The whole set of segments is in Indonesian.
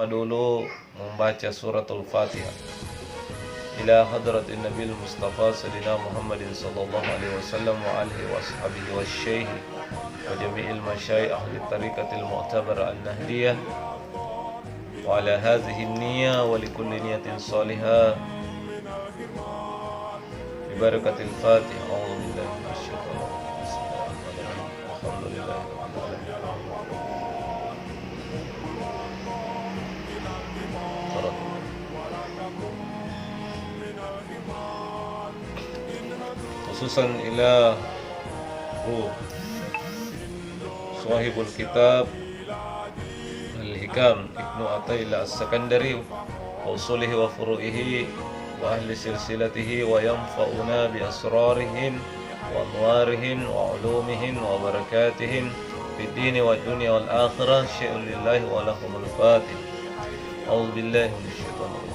dulu membaca suratul Fatihah ila hadratin Nabil Mustafa Sayyidina Muhammadin sallallahu alaihi wasallam wa alihi wa ashabihi wa syekh wa jami'il masyayikh ahli tariqatil mu'tabar an-nahdiyah wa ala hadhihi an-niyyah wa likulli niyatin salihah bi barakatil Fatihah. A'udzu billahi minasyaitonir rajim. Alhamdulillah. Khususan ila sahibul kitab Al-Hikam Ibnu Athaillah As-Sakandari wa usulihi wa furu'ihi wa ahli silsilatihi wa yanfa'una bi asrarihim wa anwarihim wa ulumihim wa barakatihim fid dini wa dunya wal akhirah syai'un lillahi wa lahumul fatih. A'udzu billahi minasyaitonir rajim.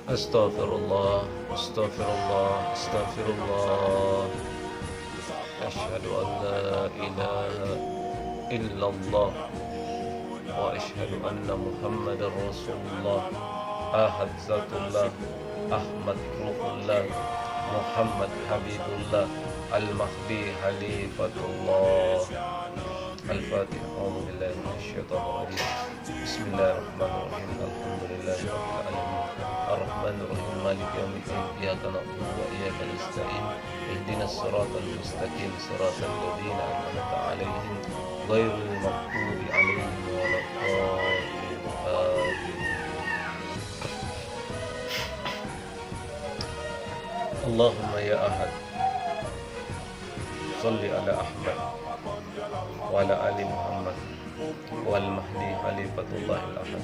Astaghfirullah, astaghfirullah, astaghfirullah. Asyhadu an la ilaha illallah wa asyhadu anna Muhammadar Rasulullah. Ahad Zatullah, Ahmad Ruhullah, Muhammad Habibullah, Al-Mahdi Halifatullah. Al-Fatihah. A'udzu billahi minasyaitonir rajim. Bismillahirrahmanirrahim. Alhamdulillahi rabbil alamin. Ar-Rahmanir Rahim. Maliki yaumiddin. Iyyaka na'budu wa iyyaka nasta'in. Ihdinas siratal mustaqim. Siratal ladzina an'amta 'alaihim ghairil maghdubi 'alaihim waladdallin. Allahumma ya Ahad, Salli ala Ahmad wa ala ali Muhammad wal mahdi Khalifatullah al-ahad.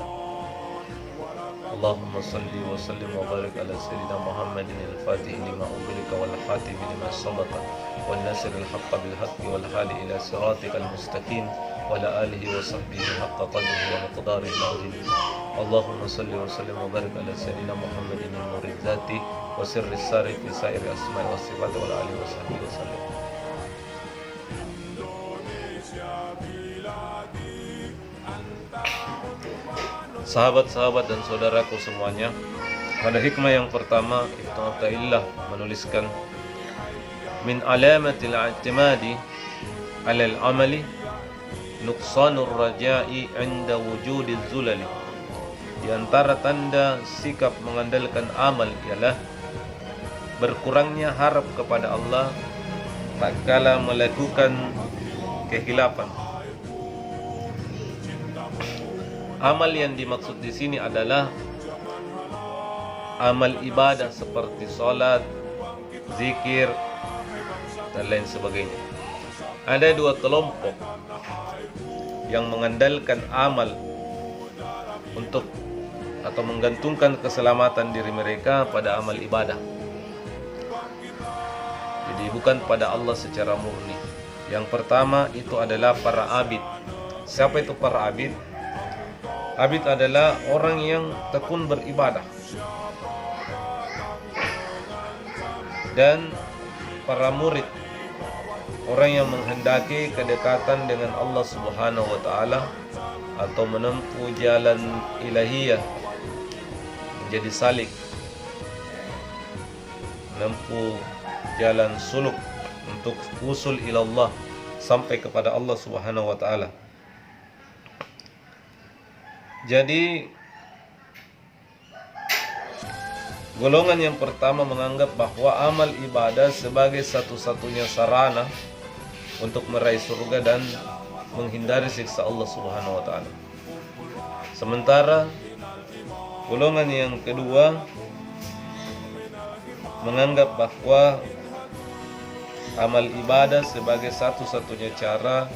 Allahumma salli wa sallim wa barik ala sayyidina Muhammadin al-fatih lima ughliqa wal khatim lima sabaqa wan nasir al-haqqa bil haqqi wal hadi ila siratikal mustaqim wa ala alihi wa sahbihi haqqa qadrihi wa miqdarihi al-azim. Allahumma salli wa sallim wa barik ala sayyidina Muhammadin al-murid dzati wa sirri sari fi sairi asma'i wa sifati wa ala alihi wa sahbihi wa sallam. Sahabat-sahabat dan saudaraku semuanya, pada hikmah yang pertama Ibnu Athaillah menuliskan min alamatil i'timadi 'ala al-amali nuqsanur raja'i 'inda wujudiz zulali. Di antara tanda sikap mengandalkan amal ialah berkurangnya harap kepada Allah tak kala melakukan kehilapan. Amal yang dimaksud di sini adalah amal ibadah seperti salat, zikir, dan lain sebagainya. Ada dua kelompok yang mengandalkan amal untuk atau menggantungkan keselamatan diri mereka pada amal ibadah. Jadi bukan pada Allah secara murni. Yang pertama itu adalah para abid. Siapa itu para abid? Abid adalah orang yang tekun beribadah. Dan para murid, orang yang menghendaki kedekatan dengan Allah Subhanahu wa taala atau menempuh jalan ilahiyah, menjadi salik, menempuh jalan suluk untuk usul ilallah, sampai kepada Allah Subhanahu wa taala. Jadi golongan yang pertama menganggap bahwa amal ibadah sebagai satu-satunya sarana untuk meraih surga dan menghindari siksa Allah Subhanahu wa taala. Sementara golongan yang kedua menganggap bahwa amal ibadah sebagai satu-satunya cara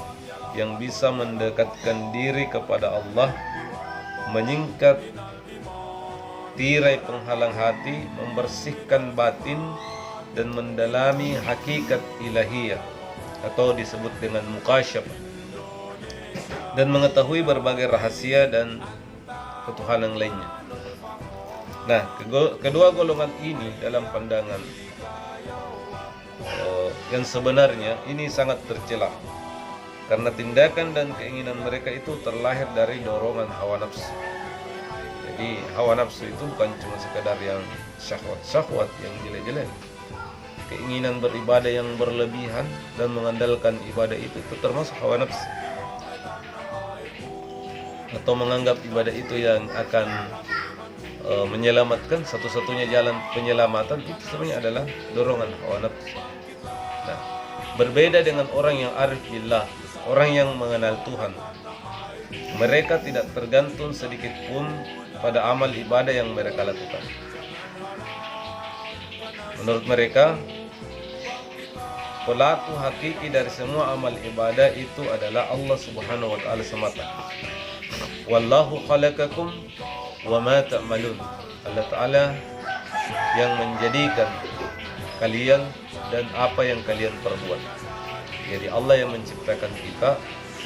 yang bisa mendekatkan diri kepada Allah, menyingkat tirai penghalang hati, membersihkan batin, dan mendalami hakikat ilahiyah atau disebut dengan mukasyafah. dan mengetahui berbagai rahasia dan ketuhanan lainnya. Nah, kedua golongan ini dalam pandangan yang sebenarnya ini sangat tercela, karena tindakan dan keinginan mereka itu terlahir dari dorongan hawa nafsu. Jadi hawa nafsu itu bukan cuma sekadar yang syahwat yang jelek-jelek. Keinginan beribadah yang berlebihan dan mengandalkan ibadah itu termasuk hawa nafsu. Atau menganggap ibadah itu yang akan menyelamatkan, satu-satunya jalan penyelamatan itu sebenarnya adalah dorongan hawa nafsu. Nah, berbeda dengan orang yang arif billah, orang yang mengenal Tuhan. Mereka tidak tergantung sedikit pun pada amal ibadah yang mereka lakukan. Menurut mereka, pelaku hakiki dari semua amal ibadah itu adalah Allah Subhanahu wa taala semata. Wallahu khalaqakum wa ma ta'malun. Allah Ta'ala yang menjadikan kalian dan apa yang kalian perbuat. Jadi Allah yang menciptakan kita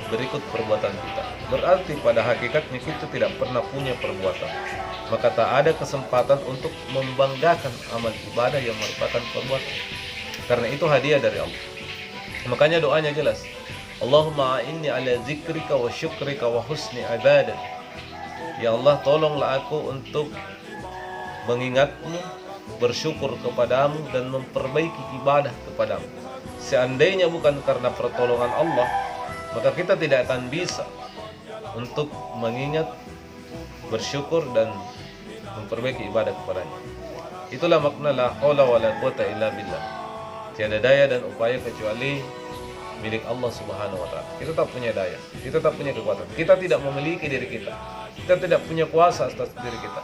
berikut perbuatan kita. Berarti pada hakikatnya kita tidak pernah punya perbuatan. Maka tak ada kesempatan untuk membanggakan amal ibadah yang merupakan perbuatan. Karena itu hadiah dari Allah. Makanya doanya jelas. Allahumma a'inni ala zikrika wa syukrika wa husni ibadah. Ya Allah, tolonglah aku untuk mengingatmu, bersyukur kepadamu, dan memperbaiki ibadah kepadamu. Seandainya bukan karena pertolongan Allah, maka kita tidak akan bisa untuk mengingat, bersyukur, dan memperbaiki ibadah kepadanya. Itulah makna la haula wala quwata illa billah. Tiada daya dan upaya kecuali milik Allah Subhanahu wa taala. Kita tak punya daya, kita tak punya kekuatan. Kita tidak memiliki diri kita. Kita tidak punya kuasa atas diri kita.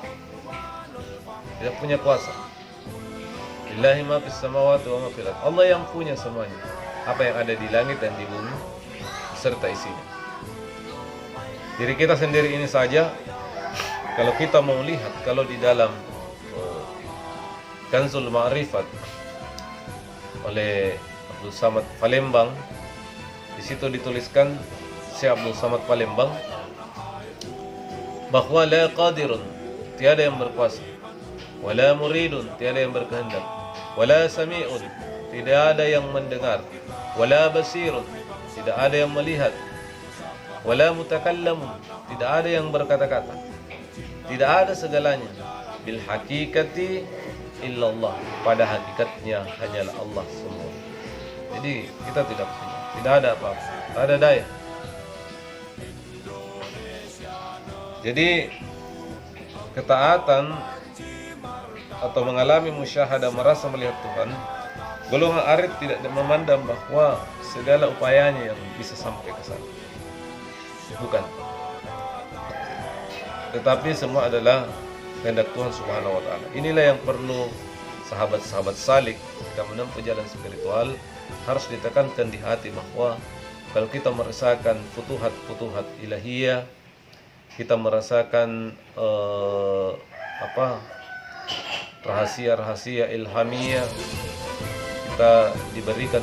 Tidak punya kuasa. Lillahi ma fis samawati wa ma fil ardh. Allah yang punya semuanya. Apa yang ada di langit dan di bumi serta isinya. Diri kita sendiri ini saja, kalau kita mau lihat, kalau di dalam Kanzul Ma'rifat oleh Abdul Samad Palembang, di situ dituliskan Syekh Abdul Samad Palembang bahwa la qadirun, tiada yang berkuasa, wala muridun, tiada yang berkehendak, wala sami'un, tidak ada yang mendengar, wala basirun, tidak ada yang melihat, wala mutakallamun, tidak ada yang berkata-kata, tidak ada segalanya, bil hakikati illallah, pada hakikatnya hanyalah Allah semua. Jadi kita tidak punya, tidak ada apa-apa, tidak ada daya. Jadi ketaatan atau mengalami musyahadah, merasa melihat Tuhan, golongan arif tidak memandang bahwa segala upayanya yang bisa sampai ke sana. Bukan. Tetapi semua adalah kehendak Tuhan Subhanahu wa taala. Inilah yang perlu sahabat-sahabat salik ketika menempuh jalan spiritual harus ditekankan di hati, bahwa kalau kita merasakan futuhat-futuhat ilahiyah, kita merasakan rahasia-rahasia ilhamiyah, kita diberikan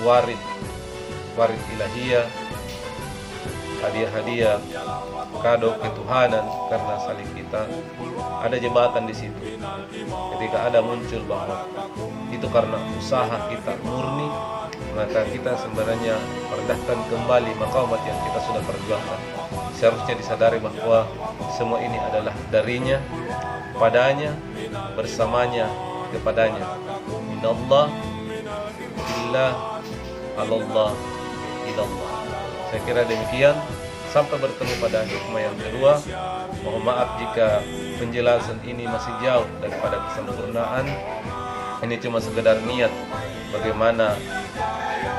warid ilahiyah, hadiah-hadiah, kado ketuhanan karena saling kita, ada jebakan di situ. Ketika ada muncul bahwa itu karena usaha kita murni, maka kita sebenarnya merendahkan kembali maqamat yang kita sudah perjuangkan. Seharusnya disadari bahwa semua ini adalah darinya, padanya, bersamanya, kepadanya. Minallah, billah, alallah, ilallah. Saya kira demikian. Sampai bertemu pada hikmah yang kedua. Mohon maaf jika penjelasan ini masih jauh daripada kesempurnaan. Ini cuma sekedar niat bagaimana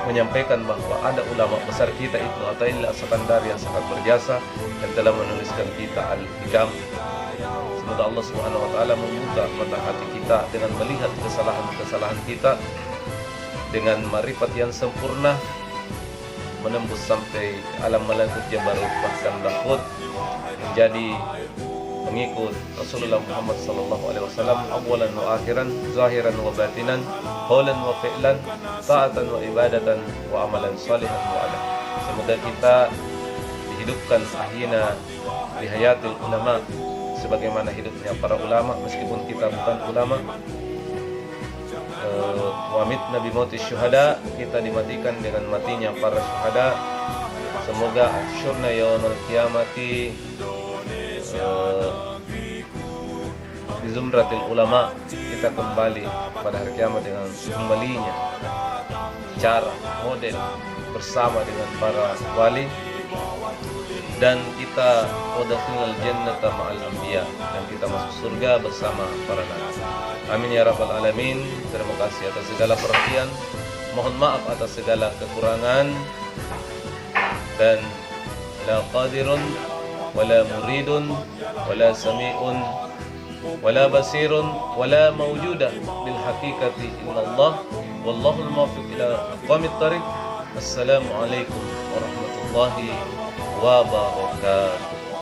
menyampaikan bahwa ada ulama besar kita, Ibnu Athaillah As-Sakandari, yang sangat berjasa dan telah menuliskan kita Al-Hikam. Semoga Allah Subhanahu wa taala membuka mata hati kita dengan melihat kesalahan-kesalahan kita dengan marifat yang sempurna, menembus sampai alam malakut jabarut, bahkan lahut, menjadi pengikut Rasulullah Muhammad sallallahu alaihi wasallam awalan wa akhiran, zahiran wa batinan, qaulan wa fi'lan, ta'atan wa ibadatan wa amalan salihan wa ala. Semoga kita hidupkan ahyina bihayatil ulama, sebagaimana hidupnya para ulama meskipun kita bukan ulama. Wamit nabi mauti syuhada, kita dimatikan dengan matinya para syuhada. Semoga ahsyurna yaumil qiyamati di zumratil ulama, kita kembali pada hari kiamat dengan kembalinya cara model bersama dengan para wali, dan kita wadkhilal jannata ma'al anbiya, dan kita masuk surga bersama para nabi. Amin ya rabbal alamin. Terima kasih atas segala perhatian. Mohon maaf atas segala kekurangan, dan la qadirun wala muridun wala sami'un wala basirun wala mawjudah bil haqiqati illallah, wallahu al-muwaffiq ila aqwamit thariq. Assalamu alaikum warahmatullahi wabarakatuh.